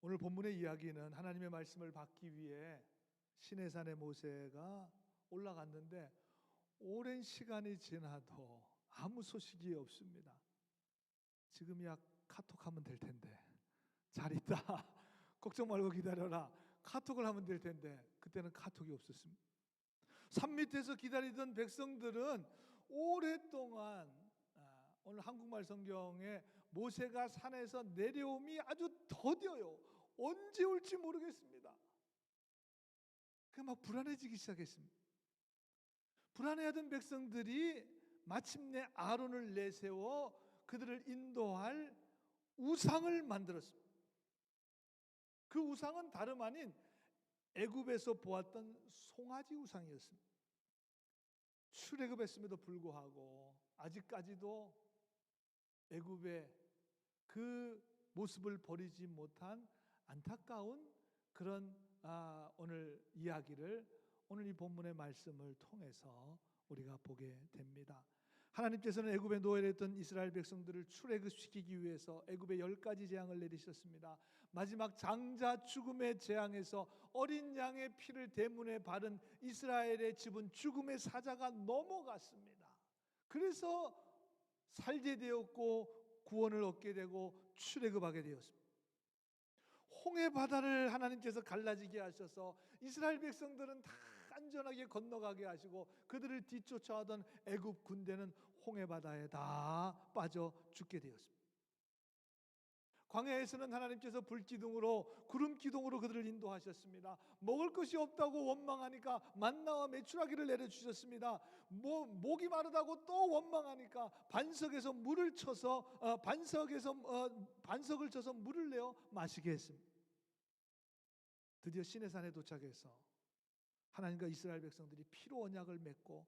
오늘 본문의 이야기는 하나님의 말씀을 받기 위해 시내산에 모세가 올라갔는데 오랜 시간이 지나도 아무 소식이 없습니다. 지금이야 카톡하면 될 텐데, 잘 있다 걱정 말고 기다려라, 카톡을 하면 될 텐데 그때는 카톡이 없었습니다. 산 밑에서 기다리던 백성들은 오랫동안, 오늘 한국말 성경에 모세가 산에서 내려옴이 아주 더뎌요. 언제 올지 모르겠습니다. 막 불안해지기 시작했습니다. 불안해하던 백성들이 마침내 아론을 내세워 그들을 인도할 우상을 만들었습니다. 그 우상은 다름 아닌 애굽에서 보았던 송아지 우상이었습니다. 출애굽했음에도 불구하고 아직까지도 애굽의 그 모습을 버리지 못한 안타까운 그런 오늘 이야기를 오늘 이 본문의 말씀을 통해서 우리가 보게 됩니다. 하나님께서는 애굽에 노예했던 이스라엘 백성들을 출애굽시키기 위해서 애굽에 10가지 재앙을 내리셨습니다. 마지막 장자 죽음의 재앙에서 어린 양의 피를 대문에 바른 이스라엘의 집은 죽음의 사자가 넘어갔습니다. 그래서 살게 되었고 구원을 얻게 되고 출애굽하게 되었습니다. 홍해 바다를 하나님께서 갈라지게 하셔서 이스라엘 백성들은 다 안전하게 건너가게 하시고 그들을 뒤쫓아오던 애굽 군대는 홍해 바다에 다 빠져 죽게 되었습니다. 광야에서는 하나님께서 불기둥으로 구름 기둥으로 그들을 인도하셨습니다. 먹을 것이 없다고 원망하니까 만나와 메추라기를 내려주셨습니다. 목이 마르다고 또 원망하니까 반석에서 물을 쳐서 반석을 쳐서 물을 내어 마시게 했습니다. 드디어 시내산에 도착해서 하나님과 이스라엘 백성들이 피로 언약을 맺고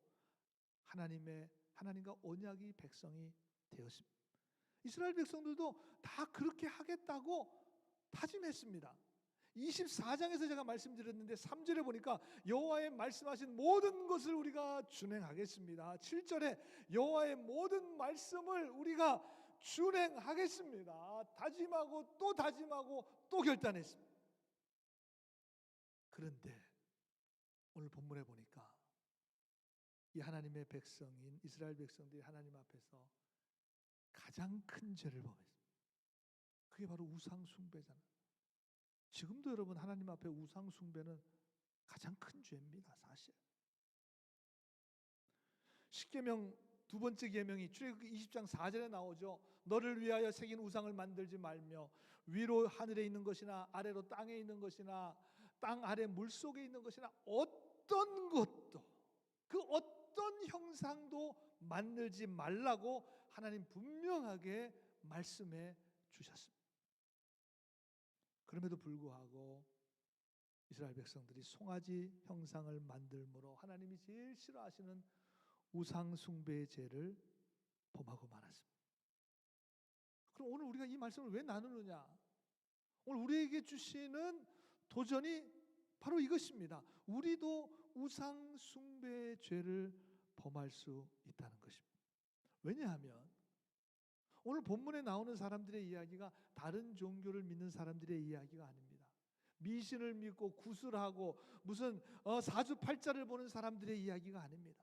하나님과 언약이 백성이 되었습니다. 이스라엘 백성들도 다 그렇게 하겠다고 다짐했습니다. 24장에서 제가 말씀드렸는데 3절에 보니까 여호와의 말씀하신 모든 것을 우리가 준행하겠습니다. 7절에 여호와의 모든 말씀을 우리가 준행하겠습니다. 다짐하고 또 다짐하고 또 결단했습니다. 그런데 오늘 본문에 보니까 이 하나님의 백성인 이스라엘 백성들이 하나님 앞에서 가장 큰 죄를 범했습니다. 그게 바로 우상 숭배잖아요. 지금도 여러분 하나님 앞에 우상 숭배는 가장 큰 죄입니다. 사실. 십계명 두 번째 계명이 출애굽기 20장 4절에 나오죠. 너를 위하여 새긴 우상을 만들지 말며 위로 하늘에 있는 것이나 아래로 땅에 있는 것이나 땅 아래 물속에 있는 것이나 어떤 것도 그 어떤 형상도 만들지 말라고 하나님 분명하게 말씀해 주셨습니다. 그럼에도 불구하고 이스라엘 백성들이 송아지 형상을 만들므로 하나님이 제일 싫어하시는 우상 숭배의 죄를 범하고 말았습니다. 그럼 오늘 우리가 이 말씀을 왜 나누느냐? 오늘 우리에게 주시는 도전이 바로 이것입니다. 우리도 우상 숭배의 죄를 범할 수 있다는 것입니다. 왜냐하면 오늘 본문에 나오는 사람들의 이야기가 다른 종교를 믿는 사람들의 이야기가 아닙니다. 미신을 믿고 구슬하고 무슨 사주팔자를 보는 사람들의 이야기가 아닙니다.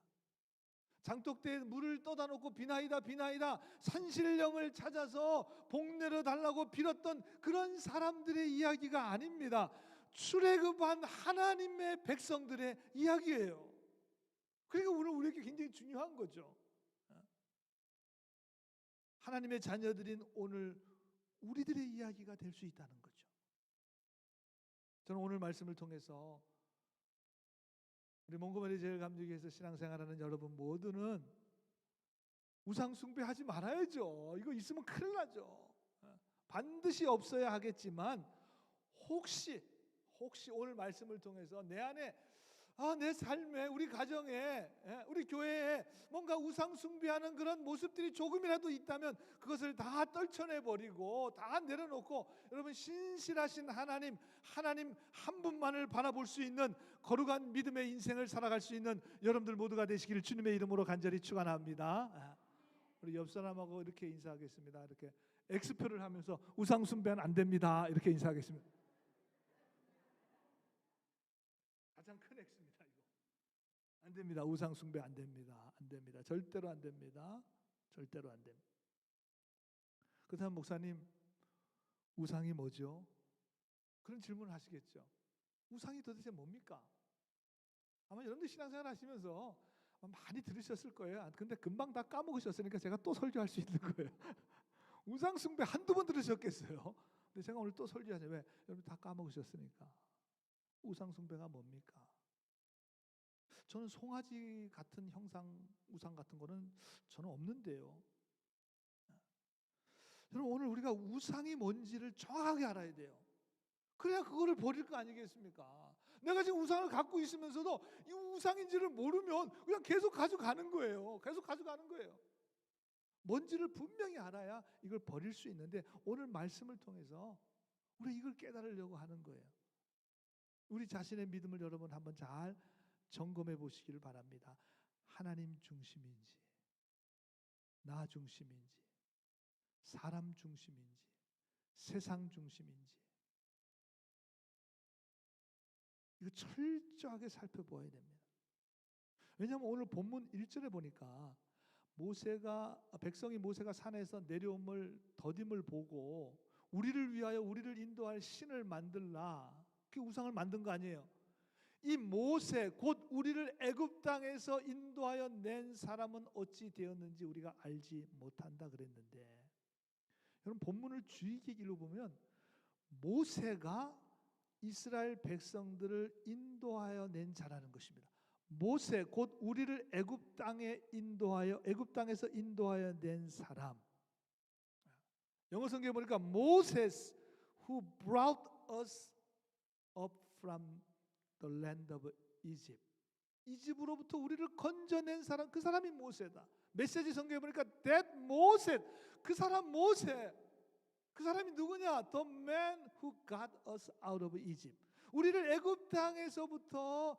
장독대에 물을 떠다 놓고 비나이다 비나이다 산신령을 찾아서 복 내려 달라고 빌었던 그런 사람들의 이야기가 아닙니다. 출애굽한 하나님의 백성들의 이야기예요. 그러니까 오늘 우리에게 굉장히 중요한 거죠. 하나님의 자녀들인 오늘 우리들의 이야기가 될 수 있다는 거죠. 저는 오늘 말씀을 통해서 우리 몽고메리 제일감리교회에서 신앙생활하는 여러분 모두는 우상 숭배하지 말아야죠. 이거 있으면 큰일 나죠. 반드시 없어야 하겠지만 혹시 오늘 말씀을 통해서 내 안에 내 삶에 우리 가정에 우리 교회에 뭔가 우상 숭배하는 그런 모습들이 조금이라도 있다면 그것을 다 떨쳐내버리고 다 내려놓고 여러분 신실하신 하나님 한 분만을 바라볼 수 있는 거룩한 믿음의 인생을 살아갈 수 있는 여러분들 모두가 되시기를 주님의 이름으로 간절히 축원합니다. 우리 옆 사람하고 이렇게 인사하겠습니다. 이렇게 X표를 하면서 우상 숭배는 안 됩니다. 이렇게 인사하겠습니다. 안 됩니다. 우상 숭배 안 됩니다. 안 됩니다. 절대로 안 됩니다. 절대로 안 됩니다. 그렇다면 목사님, 우상이 뭐죠? 그런 질문을 하시겠죠. 우상이 도대체 뭡니까? 아마 여러분들 신앙생활 하시면서 많이 들으셨을 거예요. 근데 금방 다 까먹으셨으니까 제가 또 설교할 수 있는 거예요. 우상 숭배 한두 번 들으셨겠어요. 근데 제가 오늘 또 설교하죠. 왜? 여러분 다 까먹으셨으니까. 우상 숭배가 뭡니까? 저는 송아지 같은 형상, 우상 같은 거는 저는 없는데요. 여러분 오늘 우리가 우상이 뭔지를 정확하게 알아야 돼요. 그래야 그거를 버릴 거 아니겠습니까? 내가 지금 우상을 갖고 있으면서도 이 우상인지를 모르면 그냥 계속 가져가는 거예요. 계속 가져가는 거예요. 뭔지를 분명히 알아야 이걸 버릴 수 있는데 오늘 말씀을 통해서 우리 이걸 깨달으려고 하는 거예요. 우리 자신의 믿음을 여러분 한번 잘 점검해 보시기를 바랍니다. 하나님 중심인지, 나 중심인지, 사람 중심인지, 세상 중심인지 이거 철저하게 살펴보아야 됩니다. 왜냐하면 오늘 본문 1절에 보니까 백성이 모세가 산에서 내려옴을 더딤을 보고 우리를 위하여 우리를 인도할 신을 만들라. 그 우상을 만든 거 아니에요. 이 모세 곧 우리를 애굽 땅에서 인도하여 낸 사람은 어찌 되었는지 우리가 알지 못한다 그랬는데, 여러분 본문을 주의 깊게 읽어보면 모세가 이스라엘 백성들을 인도하여 낸 자라는 것입니다. 모세 곧 우리를 애굽 땅에서 인도하여 낸 사람. 영어 성경에 보니까 Moses who brought us up from the land of Egypt. 이집으로부터 우리를 건져낸 사람, 그 사람이 모세다. 메시지 성경에 보니까 that Moses, 그 사람 모세, 그 사람이 누구냐? The man who got us out of Egypt. 우리를 애굽 땅에서부터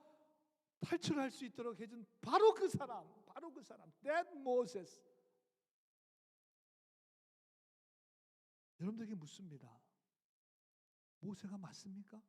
탈출할 수 있도록 해준 바로 그 사람, 바로 그 사람. That Moses. 여러분들에게 묻습니다. 모세가 맞습니까?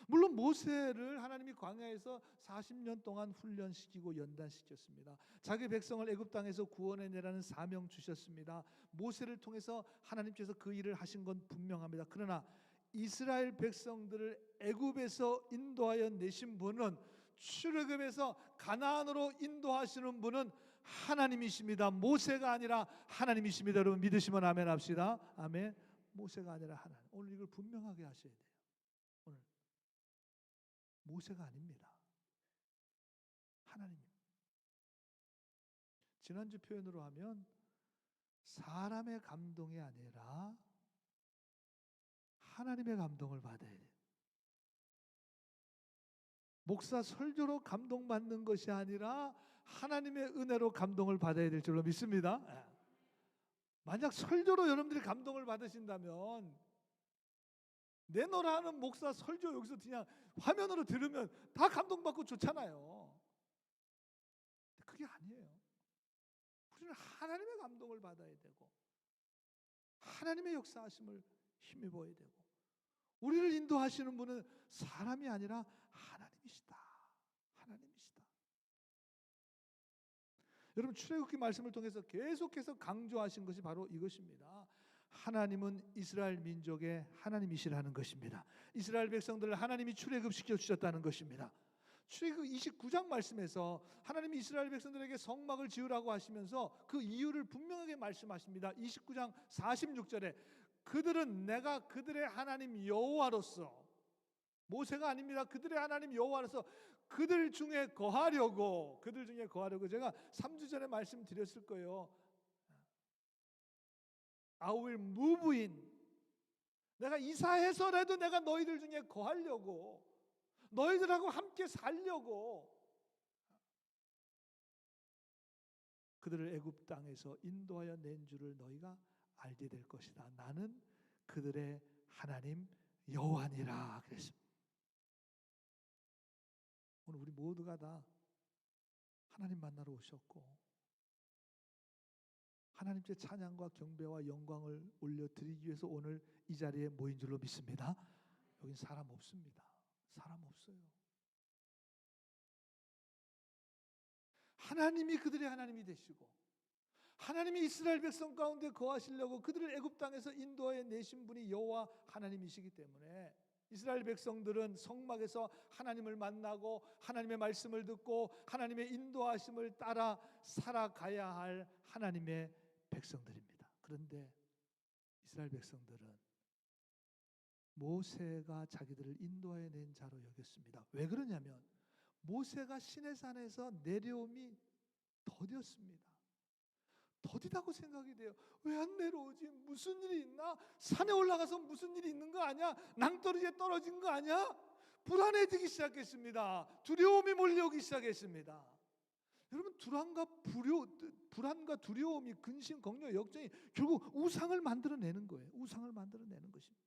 물론 모세를 하나님이 광야에서 40년 동안 훈련시키고 연단시켰습니다. 자기 백성을 애굽 땅에서 구원해내라는 사명 주셨습니다. 모세를 통해서 하나님께서 그 일을 하신 건 분명합니다. 그러나 이스라엘 백성들을 애굽에서 인도하여 내신 분은, 출애굽에서 가나안으로 인도하시는 분은 하나님이십니다. 모세가 아니라 하나님이십니다. 여러분 믿으시면 아멘 합시다. 아멘. 모세가 아니라 하나님. 오늘 이걸 분명하게 하셔야 돼요. 오늘 모세가 아닙니다. 하나님. 지난주 표현으로 하면 사람의 감동이 아니라 하나님의 감동을 받아야 돼요. 목사 설교로 감동받는 것이 아니라 하나님의 은혜로 감동을 받아야 될 줄로 믿습니다. 만약 설교로 여러분들이 감동을 받으신다면 내노라 하는 목사 설교 여기서 그냥 화면으로 들으면 다 감동받고 좋잖아요. 그게 아니에요. 우리는 하나님의 감동을 받아야 되고 하나님의 역사하심을 힘입어야 되고, 우리를 인도하시는 분은 사람이 아니라 하나님이시다. 하나님이시다. 여러분 출애굽기 말씀을 통해서 계속해서 강조하신 것이 바로 이것입니다. 하나님은 이스라엘 민족의 하나님이시라는 것입니다. 이스라엘 백성들을 하나님이 출애굽시켜 주셨다는 것입니다. 출애굽 29장 말씀에서 하나님이 이스라엘 백성들에게 성막을 지으라고 하시면서 그 이유를 분명하게 말씀하십니다. 29장 46절에 그들은 내가 그들의 하나님 여호와로서, 모세가 아닙니다. 그들의 하나님 여호와로서 그들 중에 거하려고 제가 3주 전에 말씀드렸을 거예요. I will move in. 내가 이사해서라도 내가 너희들 중에 거하려고, 너희들하고 함께 살려고 그들을 애굽 땅에서 인도하여 낸 줄을 너희가 알게 될 것이다. 나는 그들의 하나님 여호와니라 그랬습니다. 오늘 우리 모두가 다 하나님 만나러 오셨고 하나님께 찬양과 경배와 영광을 올려드리기 위해서 오늘 이 자리에 모인 줄로 믿습니다. 여긴 사람 없습니다. 사람 없어요. 하나님이 그들의 하나님이 되시고 하나님이 이스라엘 백성 가운데 거하시려고 그들을 애굽 땅에서 인도하여 내신 분이 여호와 하나님이시기 때문에 이스라엘 백성들은 성막에서 하나님을 만나고 하나님의 말씀을 듣고 하나님의 인도하심을 따라 살아가야 할 하나님의 백성들입니다. 그런데 이스라엘 백성들은 모세가 자기들을 인도하여 낸 자로 여겼습니다. 왜 그러냐면 모세가 시내산에서 내려옴이 더뎠습니다. 더디다고 생각이 돼요. 왜 안 내려오지? 무슨 일이 있나? 산에 올라가서 무슨 일이 있는 거 아니야? 낭떠러지에 떨어진 거 아니야? 불안해지기 시작했습니다. 두려움이 몰려오기 시작했습니다. 여러분 불안과 두려움이 근심, 걱정, 역정이 결국 우상을 만들어내는 거예요. 우상을 만들어내는 것입니다.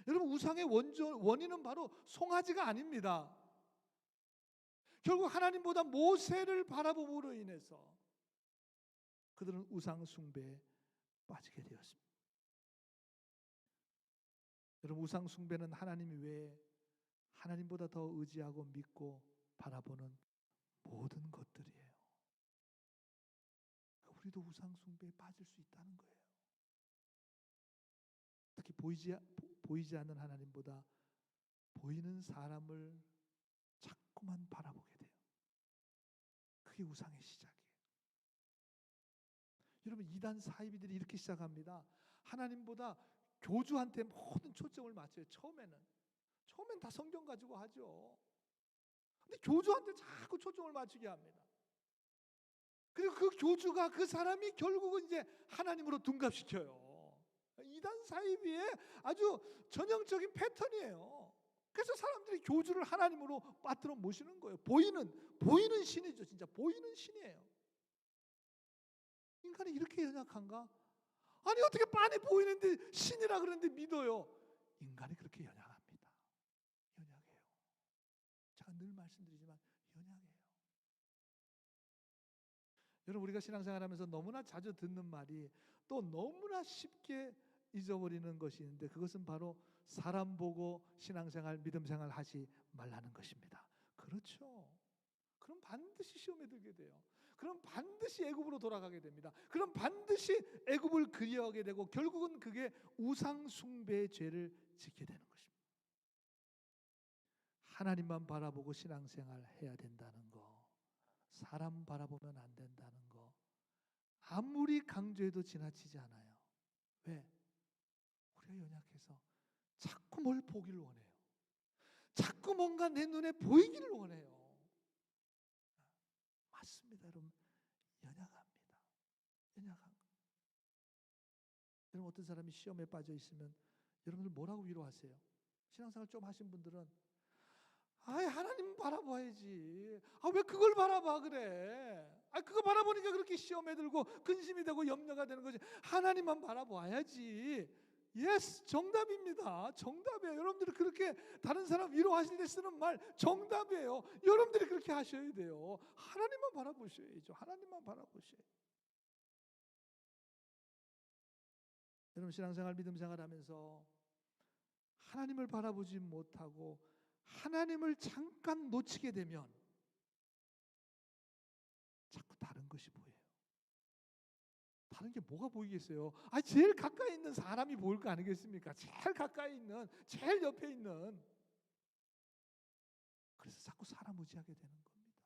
여러분 우상의 원인은 바로 송아지가 아닙니다. 결국 하나님보다 모세를 바라봄으로 인해서 그들은 우상 숭배에 빠지게 되었습니다. 여러분 우상 숭배는 하나님 외에 하나님보다 더 의지하고 믿고 바라보는 모든 것들이에요. 우리도 우상 숭배에 빠질 수 있다는 거예요. 특히 보이지 않는 하나님보다 보이는 사람을 자꾸만 바라보게 돼요. 그게 우상의 시작이에요. 여러분 이단 사이비들이 이렇게 시작합니다. 하나님보다 교주한테 모든 초점을 맞춰요. 처음엔 다 성경 가지고 하죠. 근데 교주한테 자꾸 초점을 맞추게 합니다. 그리고 그 교주가 그 사람이 결국은 이제 하나님으로 둔갑시켜요. 이단 사이비의 아주 전형적인 패턴이에요. 그래서 사람들이 교주를 하나님으로 빠뜨려 모시는 거예요. 보이는 신이죠. 진짜 보이는 신이에요. 인간이 이렇게 연약한가? 아니 어떻게 빤히 보이는데 신이라 그러는데 믿어요? 인간이 그렇게 연약합니다. 연약해요. 제가 늘 말씀드리지만 연약해요. 여러분 우리가 신앙생활하면서 너무나 자주 듣는 말이 또 너무나 쉽게 잊어버리는 것이 있는데 그것은 바로 사람 보고 신앙생활, 믿음생활 하지 말라는 것입니다. 그렇죠. 그럼 반드시 시험에 들게 돼요. 그럼 반드시 애굽으로 돌아가게 됩니다. 그럼 반드시 애굽을 그리워하게 되고 결국은 그게 우상 숭배의 죄를 짓게 되는 것입니다. 하나님만 바라보고 신앙생활 해야 된다는 거, 사람 바라보면 안 된다는 거 아무리 강조해도 지나치지 않아요. 왜? 우리가 연약해서 자꾸 뭘 보기를 원해요. 자꾸 뭔가 내 눈에 보이기를 원해요. 맞습니다. 여러분 연약합니다. 연약한 거. 여러분 어떤 사람이 시험에 빠져 있으면 여러분들 뭐라고 위로하세요? 신앙생활 좀 하신 분들은 하나님 바라봐야지. 왜 그걸 바라봐 그래? 그거 바라보니까 그렇게 시험에 들고 근심이 되고 염려가 되는 거지. 하나님만 바라봐야지. 예스, 정답입니다. 정답이에요. 여러분들이 그렇게 다른 사람 위로하실 때 쓰는 말 정답이에요. 여러분들이 그렇게 하셔야 돼요. 하나님만 바라보셔야죠. 하나님만 바라보셔야죠. 여러분 신앙생활, 믿음생활 하면서 하나님을 바라보지 못하고 하나님을 잠깐 놓치게 되면 자꾸 다른 것이 보여요. 다른 게 뭐가 보이겠어요? 제일 가까이 있는 사람이 보일 거 아니겠습니까? 제일 가까이 있는, 제일 옆에 있는. 그래서 자꾸 사람 의지하게 되는 겁니다.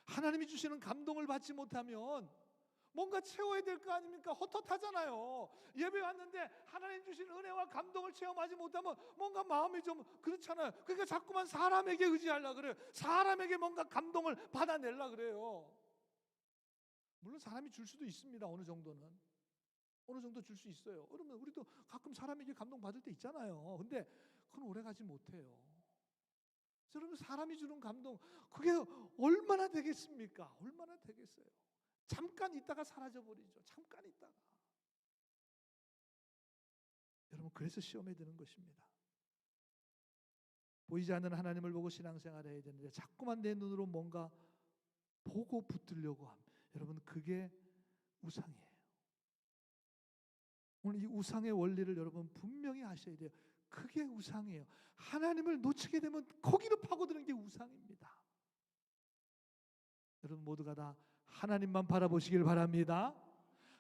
하나님이 주시는 감동을 받지 못하면 뭔가 채워야 될 거 아닙니까? 헛헛하잖아요. 예배 왔는데 하나님 주신 은혜와 감동을 체험하지 못하면 뭔가 마음이 좀 그렇잖아요. 그러니까 자꾸만 사람에게 의지하려고 그래요. 사람에게 뭔가 감동을 받아내려고 그래요. 물론 사람이 줄 수도 있습니다. 어느 정도는. 어느 정도 줄 수 있어요. 그러면 우리도 가끔 사람에게 감동 받을 때 있잖아요. 근데 그건 오래가지 못해요. 여러분 사람이 주는 감동 그게 얼마나 되겠습니까? 얼마나 되겠어요? 잠깐 있다가 사라져버리죠. 잠깐 있다가. 여러분 그래서 시험에 드는 것입니다. 보이지 않는 하나님을 보고 신앙생활을 해야 되는데 자꾸만 내 눈으로 뭔가 보고 붙들려고 합니다. 여러분 그게 우상이에요. 오늘 이 우상의 원리를 여러분 분명히 아셔야 돼요. 그게 우상이에요. 하나님을 놓치게 되면 거기로 파고드는 게 우상입니다. 여러분 모두가 다 하나님만 바라보시길 바랍니다.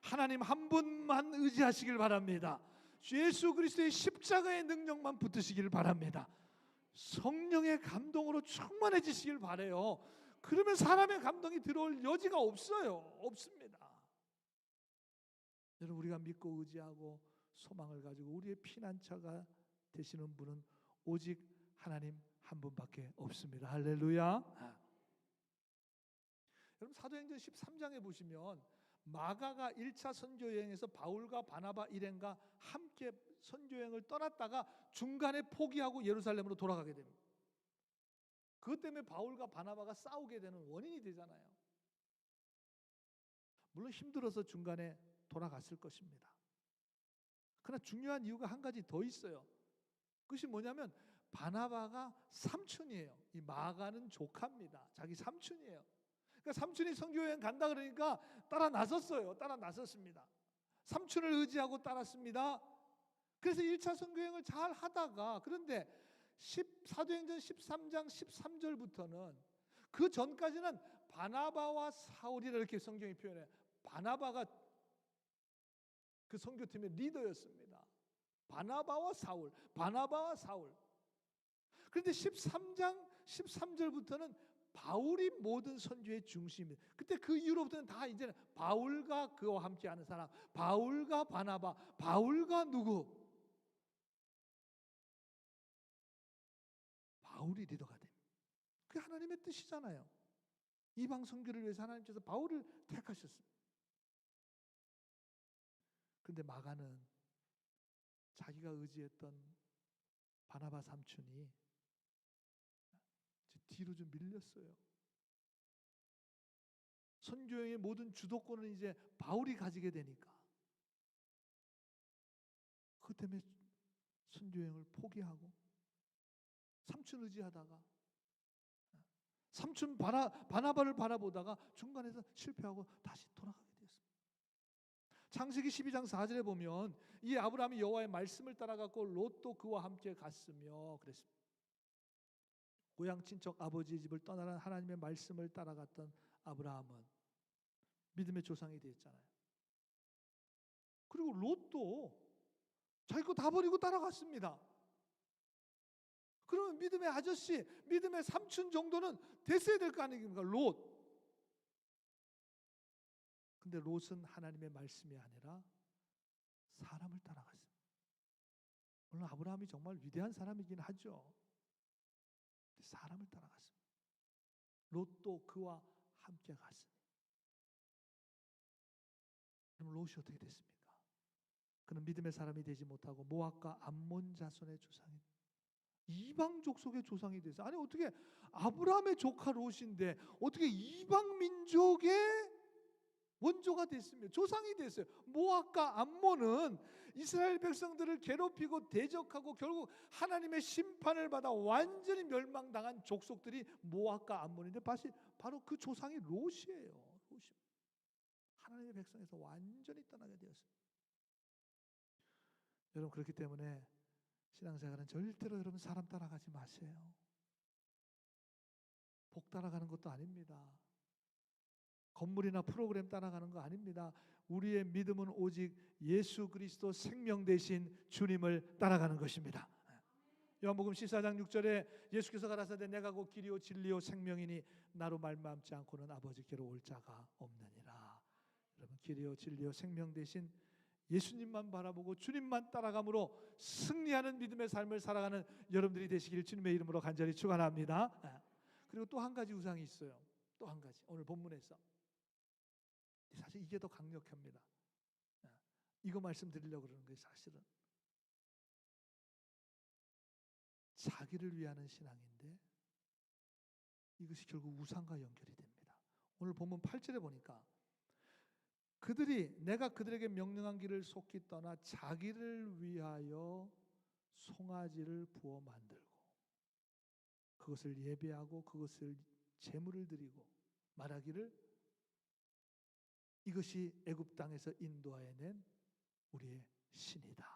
하나님 한 분만 의지하시길 바랍니다. 예수 그리스도의 십자가의 능력만 붙드시길 바랍니다. 성령의 감동으로 충만해지시길 바라요. 그러면 사람의 감동이 들어올 여지가 없습니다. 여러분 우리가 믿고 의지하고 소망을 가지고 우리의 피난처가 되시는 분은 오직 하나님 한 분밖에 없습니다. 할렐루야. 여러분 사도행전 13장에 보시면 마가가 1차 선교여행에서 바울과 바나바 일행과 함께 선교여행을 떠났다가 중간에 포기하고 예루살렘으로 돌아가게 됩니다. 그것 때문에 바울과 바나바가 싸우게 되는 원인이 되잖아요. 물론 힘들어서 중간에 돌아갔을 것입니다. 그러나 중요한 이유가 한 가지 더 있어요. 그것이 뭐냐면 바나바가 삼촌이에요. 이 마가는 조카입니다. 자기 삼촌이에요. 그러니까 삼촌이 선교여행 간다 그러니까 따라 나섰습니다. 삼촌을 의지하고 따랐습니다. 그래서 1차 선교여행을 잘 하다가 그런데 사도행전 13장 13절부터는 그 전까지는 바나바와 사울이라 이렇게 성경이 표현해요. 바나바가 그 선교팀의 리더였습니다. 바나바와 사울. 그런데 13장 13절부터는 바울이 모든 선교의 중심입니다. 그때 그 이후로부터는 다 이제는 바울과 그와 함께하는 사람, 바울과 바나바, 바울과 누구? 바울이 리더가 됩니다. 그게 하나님의 뜻이잖아요. 이방 선교를 위해서 하나님께서 바울을 택하셨습니다. 그런데 마가는 자기가 의지했던 바나바 삼촌이 뒤로 좀 밀렸어요. 선교여행의 모든 주도권은 이제 바울이 가지게 되니까 그것 때문에 선교여행을 포기하고 삼촌 의지하다가 삼촌 바나바를 바라보다가 중간에서 실패하고 다시 돌아가게 되었습니다. 창세기 12장 4절에 보면 이 아브라함이 여호와의 말씀을 따라갔고 롯도 그와 함께 갔으며 그랬습니다. 고향 친척 아버지의 집을 떠나는 하나님의 말씀을 따라갔던 아브라함은 믿음의 조상이 되었잖아요. 그리고 롯도 자기 거 다 버리고 따라갔습니다. 그러면 믿음의 아저씨, 믿음의 삼촌 정도는 됐어야 될 거 아닙니까? 롯. 근데 롯은 하나님의 말씀이 아니라 사람을 따라갔습니다. 물론 아브라함이 정말 위대한 사람이긴 하죠. 사람을 따라갔습니다. 롯도 그와 함께 갔습니다. 그럼 롯이 어떻게 됐습니까? 그는 믿음의 사람이 되지 못하고 모압과 암몬 자손의 조상이 이방 족속의 조상이 됐어요. 아니 어떻게 아브라함의 조카 롯인데 어떻게 이방 민족의 원조가 됐습니다. 조상이 됐어요. 모압과 암몬은 이스라엘 백성들을 괴롭히고 대적하고 결국 하나님의 심판을 받아 완전히 멸망당한 족속들이 모압과 암몬인데 바로 그 조상이 롯이에요. 하나님의 백성에서 완전히 떠나게 되었습니다. 여러분 그렇기 때문에 신앙생활은 절대로 여러분 사람 따라가지 마세요. 복 따라가는 것도 아닙니다. 건물이나 프로그램 따라가는 거 아닙니다. 우리의 믿음은 오직 예수 그리스도 생명 되신 주님을 따라가는 것입니다. 요한복음 14장 6절에 예수께서 가라사대 내가 곧 길이요 진리요 생명이니 나로 말미암지 않고는 아버지께로 올 자가 없느니라. 여러분 길이요 진리요 생명 되신 예수님만 바라보고 주님만 따라감으로 승리하는 믿음의 삶을 살아가는 여러분들이 되시길 주님의 이름으로 간절히 축원합니다. 그리고 또 한 가지 우상이 있어요. 또 한 가지 오늘 본문에서 사실 이게 더 강력합니다. 이거 말씀드리려고 그러는 거예요. 사실은 자기를 위하는 신앙인데 이것이 결국 우상과 연결이 됩니다. 오늘 본문 8절에 보니까 내가 그들에게 명령한 길을 속히 떠나 자기를 위하여 송아지를 부어 만들고 그것을 예배하고 그것을 제물을 드리고 말하기를 이것이 애굽 땅에서 인도하여 낸 우리의 신이다.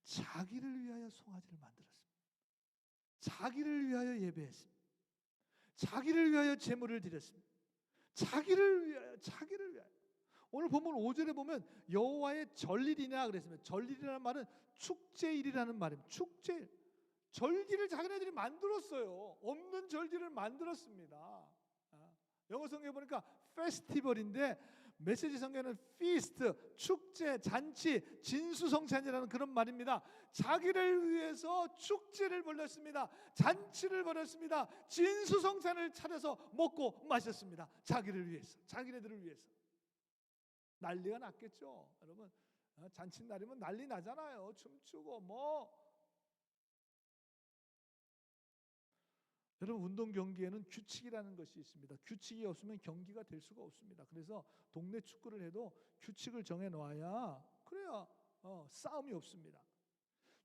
자기를 위하여 송아지를 만들었습니다. 자기를 위하여 예배했습니다. 자기를 위하여 제물을 드렸습니다. 자기를 위하여, 자기를 위하여. 오늘 본문 5절에 보면 여호와의 전일이냐 그랬습니다. 전일이라는 말은 축제일이라는 말입니다. 축제일. 절기를 자기네들이 만들었어요. 없는 절기를 만들었습니다. 영어 성경에 보니까 페스티벌인데 메시지 성경에는 feast, 축제, 잔치, 진수성찬이라는 그런 말입니다. 자기를 위해서 축제를 벌였습니다. 잔치를 벌였습니다. 진수성찬을 차려서 먹고 마셨습니다. 자기를 위해서, 자기네들을 위해서. 난리가 났겠죠. 여러분, 잔칫날이면 난리 나잖아요. 춤추고 뭐. 여러분, 운동 경기에는 규칙이라는 것이 있습니다. 규칙이 없으면 경기가 될 수가 없습니다. 그래서 동네 축구를 해도 규칙을 정해 놓아야 그래야 싸움이 없습니다.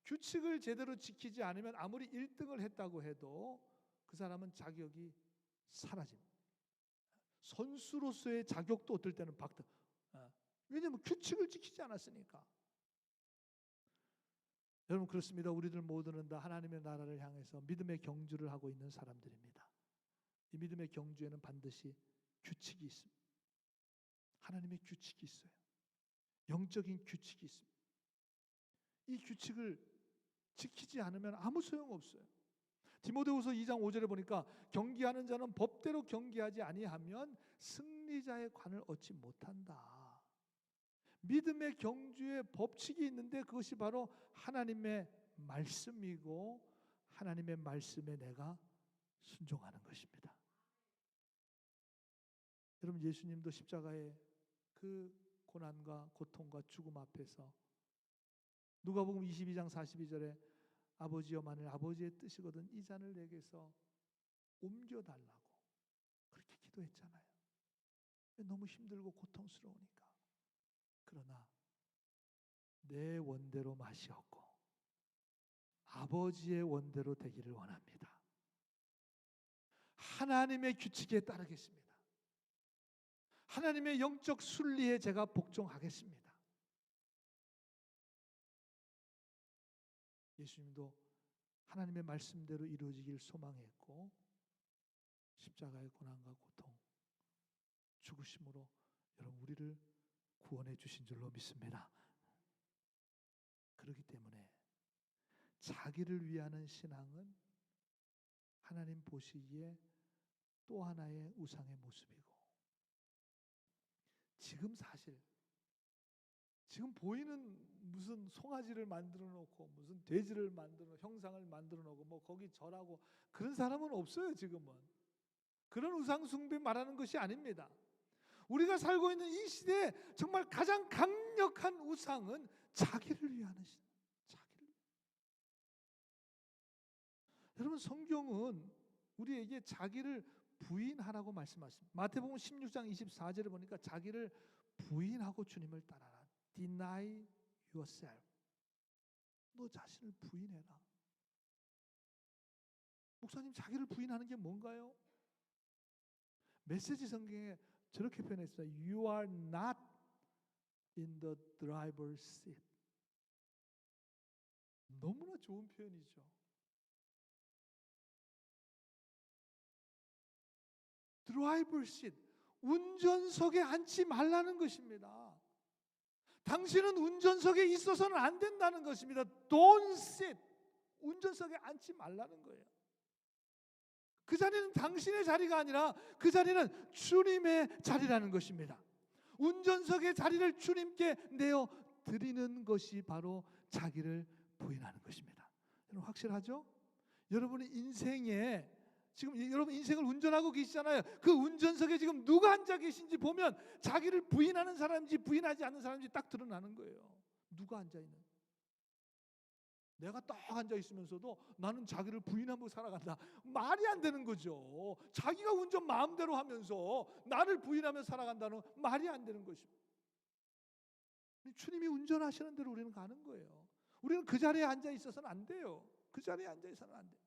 규칙을 제대로 지키지 않으면 아무리 1등을 했다고 해도 그 사람은 자격이 사라집니다. 선수로서의 자격도 어떨 때는 박탈. 왜냐하면 규칙을 지키지 않았으니까. 여러분, 그렇습니다. 우리들 모두는 다 하나님의 나라를 향해서 믿음의 경주를 하고 있는 사람들입니다. 이 믿음의 경주에는 반드시 규칙이 있습니다. 하나님의 규칙이 있어요. 영적인 규칙이 있습니다. 이 규칙을 지키지 않으면 아무 소용없어요. 디모데후서 2장 5절에 보니까 경기하는 자는 법대로 경기하지 아니하면 승리자의 관을 얻지 못한다. 믿음의 경주에 법칙이 있는데 그것이 바로 하나님의 말씀이고 하나님의 말씀에 내가 순종하는 것입니다. 여러분, 예수님도 십자가의 그 고난과 고통과 죽음 앞에서 누가복음 22장 42절에 아버지여, 만일 아버지의 뜻이거든 이 잔을 내게서 옮겨달라고 그렇게 기도했잖아요. 너무 힘들고 고통스러우니까. 그러나 내 원대로 마시옵고 아버지의 원대로 되기를 원합니다. 하나님의 규칙에 따르겠습니다. 하나님의 영적 순리에 제가 복종하겠습니다. 예수님도 하나님의 말씀대로 이루어지길 소망했고 십자가의 고난과 고통, 죽으심으로 여러분 우리를 구원해 주신 줄로 믿습니다. 그렇기 때문에 자기를 위하는 신앙은 하나님 보시기에 또 하나의 우상의 모습이고, 지금 사실 지금 보이는 무슨 송아지를 만들어 놓고 무슨 돼지를 만들어 형상을 만들어 놓고 뭐 거기 절하고 그런 사람은 없어요. 지금은 그런 우상 숭배 말하는 것이 아닙니다. 우리가 살고 있는 이 시대에 정말 가장 강력한 우상은 자기를 위하는 신. 자기를. 여러분, 성경은 우리에게 자기를 부인하라고 말씀하십니다. 마태복음 16장 24절에 보니까 자기를 부인하고 주님을 따라라. Deny yourself. 너 자신을 부인해라. 목사님, 자기를 부인하는 게 뭔가요? 메시지 성경에 저렇게 표현했어요. You are not in the driver's seat. 너무나 좋은 표현이죠. 드라이버's seat, 운전석에 앉지 말라는 것입니다. 당신은 운전석에 있어서는 안 된다는 것입니다. Don't sit, 운전석에 앉지 말라는 거예요. 그 자리는 당신의 자리가 아니라 그 자리는 주님의 자리라는 것입니다. 운전석의 자리를 주님께 내어 드리는 것이 바로 자기를 부인하는 것입니다. 여러분, 확실하죠? 여러분의 인생에 지금 여러분 인생을 운전하고 계시잖아요. 그 운전석에 지금 누가 앉아 계신지 보면 자기를 부인하는 사람인지 부인하지 않는 사람인지 딱 드러나는 거예요. 누가 앉아 있는? 내가 딱 앉아 있으면서도 나는 자기를 부인하고 살아간다. 말이 안 되는 거죠. 자기가 운전 마음대로 하면서 나를 부인하며 살아간다는 말이 안 되는 것입니다. 주님이 운전하시는 대로 우리는 가는 거예요. 우리는 그 자리에 앉아 있어서는 안 돼요. 그 자리에 앉아 있어서는 안 돼요.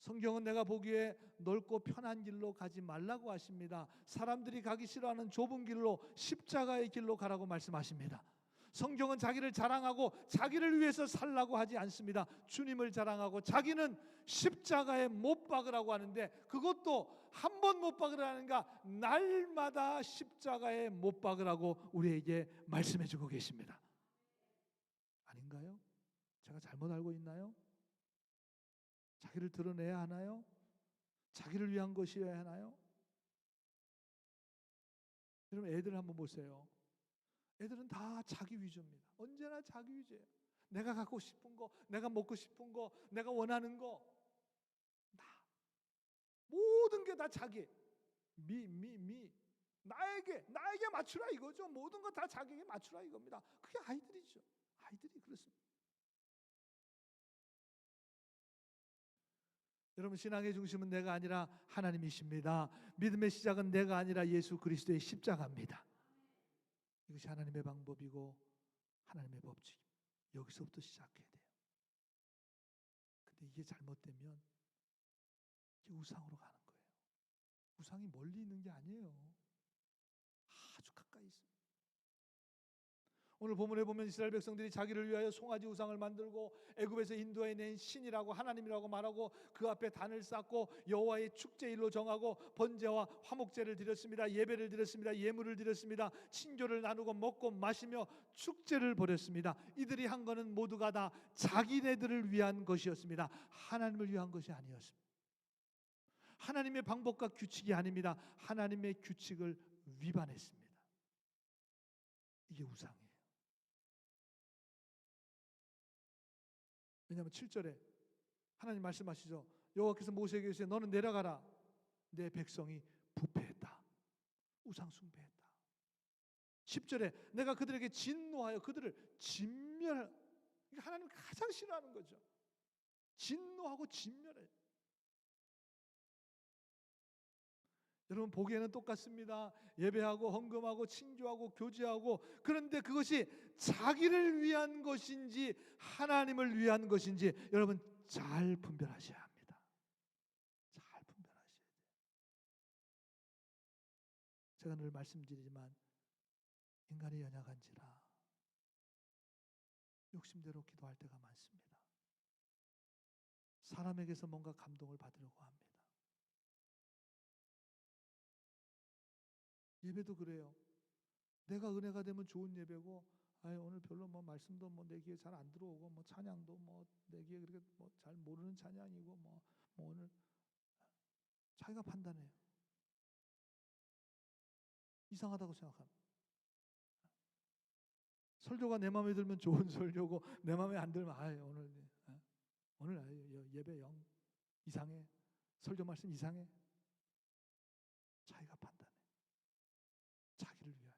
성경은 내가 보기에 넓고 편한 길로 가지 말라고 하십니다. 사람들이 가기 싫어하는 좁은 길로, 십자가의 길로 가라고 말씀하십니다. 성경은 자기를 자랑하고 자기를 위해서 살라고 하지 않습니다. 주님을 자랑하고 자기는 십자가에 못 박으라고 하는데, 그것도 한 번 못 박으라는가, 날마다 십자가에 못 박으라고 우리에게 말씀해 주고 계십니다. 아닌가요? 제가 잘못 알고 있나요? 자기를 드러내야 하나요? 자기를 위한 것이어야 하나요? 여러분, 애들 한번 보세요. 애들은 다 자기 위주입니다. 언제나 자기 위주예요. 내가 갖고 싶은 거, 내가 먹고 싶은 거, 내가 원하는 거, 나 모든 게 다 자기. 나에게 맞추라 이거죠. 모든 거 다 자기에게 맞추라 이겁니다. 그게 아이들이죠. 아이들이 그렇습니다. 여러분, 신앙의 중심은 내가 아니라 하나님이십니다. 믿음의 시작은 내가 아니라 예수 그리스도의 십자가입니다. 이것이 하나님의 방법이고 하나님의 법칙입니다. 여기서부터 시작해야 돼요. 근데 이게 잘못되면 이게 우상으로 가는 거예요. 우상이 멀리 있는 게 아니에요. 아주 가까이 있습니다. 오늘 본문에 보면 이스라엘 백성들이 자기를 위하여 송아지 우상을 만들고 애굽에서 인도해 낸 신이라고, 하나님이라고 말하고 그 앞에 단을 쌓고 여호와의 축제일로 정하고 번제와 화목제를 드렸습니다. 예배를 드렸습니다. 예물을 드렸습니다. 친교를 나누고 먹고 마시며 축제를 벌였습니다. 이들이 한 거는 모두가 다 자기네들을 위한 것이었습니다. 하나님을 위한 것이 아니었습니다. 하나님의 방법과 규칙이 아닙니다. 하나님의 규칙을 위반했습니다. 이게 우상이에요. 왜냐하면 7절에 하나님 말씀하시죠. 여호와께서 모세에게 이르시되 너는 내려가라. 내 백성이 부패했다. 우상 숭배했다. 10절에 내가 그들에게 진노하여 그들을 진멸. 이게 하나님 가장 싫어하는 거죠. 진노하고 진멸해. 여러분, 보기에는 똑같습니다. 예배하고 헌금하고 친교하고 교제하고, 그런데 그것이 자기를 위한 것인지 하나님을 위한 것인지 여러분 잘 분별하셔야 합니다. 잘 분별하셔야 돼요. 제가 늘 말씀드리지만 인간이 연약한지라 욕심대로 기도할 때가 많습니다. 사람에게서 뭔가 감동을 받으려고 합니다. 예배도 그래요. 내가 은혜가 되면 좋은 예배고, 오늘 별로 뭐 말씀도 뭐 내 귀에 잘 안 들어오고, 뭐 찬양도 뭐 내 귀에 그렇게 뭐 잘 모르는 찬양이고, 뭐 오늘 자기가 판단해요. 이상하다고 생각합니다. 설교가 내 마음에 들면 좋은 설교고, 내 마음에 안 들면 오늘 예배 영 이상해, 설교 말씀 이상해. 자기가 판단해. 자기를 위하여.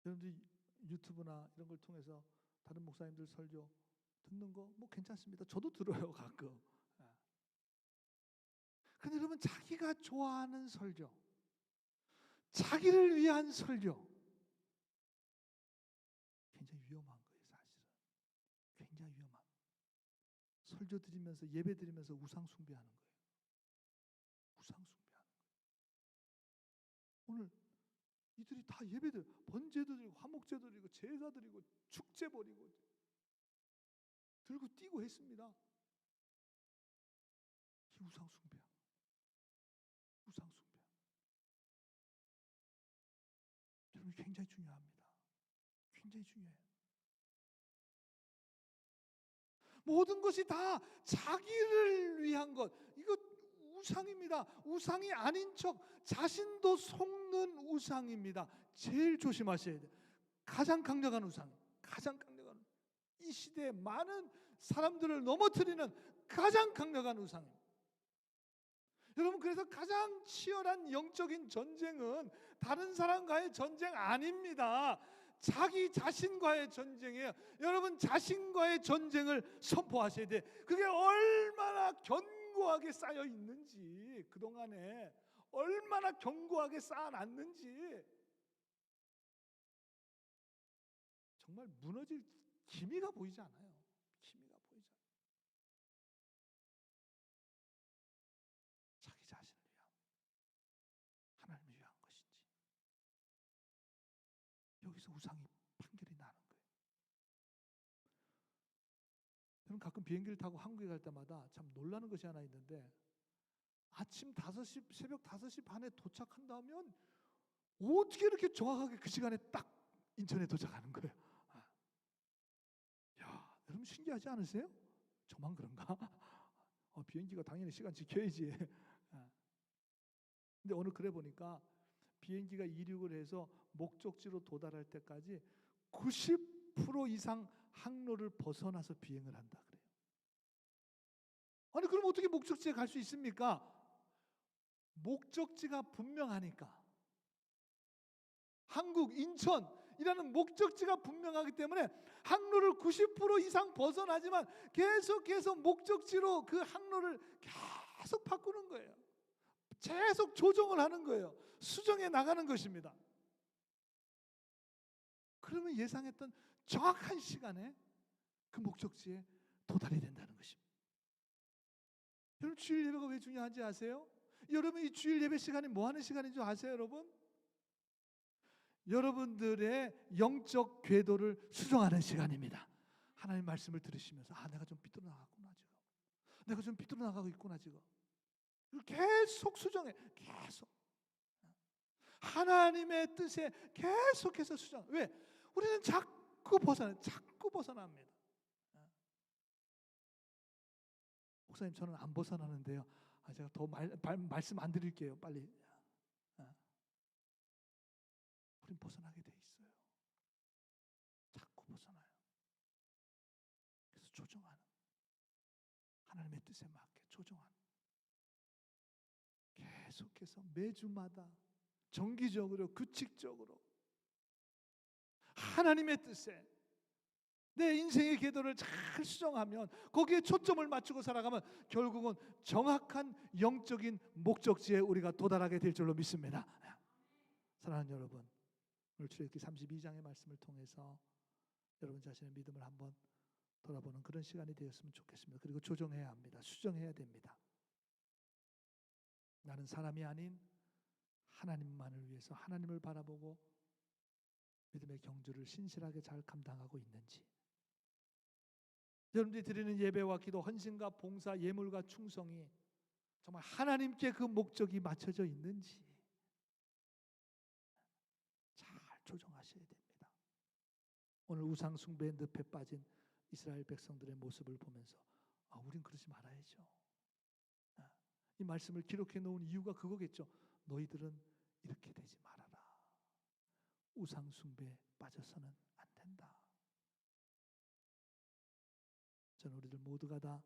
여러분들이 유튜브나 이런 걸 통해서 다른 목사님들 설교 듣는 거 뭐 괜찮습니다. 저도 들어요, 가끔. 근데 여러분, 자기가 좋아하는 설교, 자기를 위한 설교, 굉장히 위험한 거예요, 사실은. 굉장히 위험한. 설교 드리면서, 예배 드리면서 우상 숭배하는 거예요. 우상 숭배하는 거예요. 오늘 이들이 다 예배들, 번제도 드리고 화목제도 드리고 제사 드리고 축제 벌이고 들고 뛰고 했습니다. 이 우상 숭배. 우상 숭배. 여러분, 굉장히 중요합니다. 굉장히 중요해요. 모든 것이 다 자기를 위한 것, 이거 우상입니다. 우상이 아닌 척 자신도 속는 우상입니다. 제일 조심하셔야 돼요. 가장 강력한 우상, 가장 강력한, 이 시대에 많은 사람들을 넘어뜨리는 가장 강력한 우상입니다. 여러분, 그래서 가장 치열한 영적인 전쟁은 다른 사람과의 전쟁 아닙니다. 자기 자신과의 전쟁이에요. 여러분, 자신과의 전쟁을 선포하셔야 돼. 그게 얼마나 견고하게 쌓여 있는지, 그동안에 얼마나 견고하게 쌓아놨는지 정말 무너질 기미가 보이지 않아요. 기미가 보이지 않아요. 자기 자신을 위함, 하나님을 위함. 우상이 판결이 나는 거예요. 저는 가끔 비행기를 타고 한국에 갈 때마다 참 놀라는 것이 하나 있는데, 아침 5시, 새벽 5시 반에 도착한다면 어떻게 이렇게 정확하게 그 시간에 딱 인천에 도착하는 거예요. 야, 여러분 신기하지 않으세요? 저만 그런가? 비행기가 당연히 시간 지켜야지. 근데 오늘 그래 보니까 비행기가 이륙을 해서 목적지로 도달할 때까지 90% 이상 항로를 벗어나서 비행을 한다 그래요. 아니, 그럼 어떻게 목적지에 갈 수 있습니까? 목적지가 분명하니까. 한국, 인천이라는 목적지가 분명하기 때문에 항로를 90% 이상 벗어나지만 계속해서 목적지로 그 항로를 계속 바꾸는 거예요. 계속 조정을 하는 거예요. 수정해 나가는 것입니다. 그러면 예상했던 정확한 시간에 그 목적지에 도달이 된다는 것입니다. 여러분, 주일 예배가 왜 중요한지 아세요? 여러분, 이 주일 예배 시간이 뭐 하는 시간인 줄 아세요, 여러분? 여러분들의 영적 궤도를 수정하는 시간입니다. 하나님 말씀을 들으시면서 내가 좀 삐뚤어 나갔구나 지금. 내가 좀 삐뚤어 나가고 있구나 지금. 계속 수정해. 계속. 하나님의 뜻에 계속해서 수정. 왜? 우리는 자꾸 벗어납니다. 목사님, 저는 안 벗어나는데요. 제가 더 말씀 안 드릴게요. 빨리. 우린 벗어나게 돼 있어요. 자꾸 벗어나요. 그래서 조정하는, 하나님의 뜻에 맞게 조정하는, 계속해서 매주마다 정기적으로 규칙적으로 하나님의 뜻에 내 인생의 궤도를 잘 수정하면, 거기에 초점을 맞추고 살아가면 결국은 정확한 영적인 목적지에 우리가 도달하게 될 줄로 믿습니다. 사랑하는 여러분, 오늘 출애굽기 32장의 말씀을 통해서 여러분 자신의 믿음을 한번 돌아보는 그런 시간이 되었으면 좋겠습니다. 그리고 조정해야 합니다. 수정해야 됩니다. 나는 사람이 아닌 하나님만을 위해서 하나님을 바라보고 믿음의 경주를 신실하게 잘 감당하고 있는지, 여러분들이 드리는 예배와 기도, 헌신과 봉사, 예물과 충성이 정말 하나님께 그 목적이 맞춰져 있는지 잘 조정하셔야 됩니다. 오늘 우상 숭배의 늪에 빠진 이스라엘 백성들의 모습을 보면서 우린 그러지 말아야죠. 이 말씀을 기록해 놓은 이유가 그거겠죠. 너희들은 이렇게 되지 말아라. 우상 숭배에 빠져서는 안 된다. 저는 우리들 모두가 다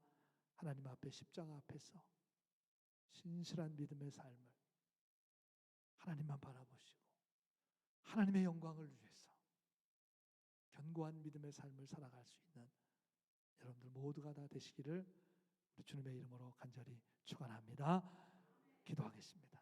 하나님 앞에, 십자가 앞에서 신실한 믿음의 삶을 하나님만 바라보시고 하나님의 영광을 위해서 견고한 믿음의 삶을 살아갈 수 있는 여러분들 모두가 다 되시기를 우리 주님의 이름으로 간절히 축원합니다. 기도하겠습니다.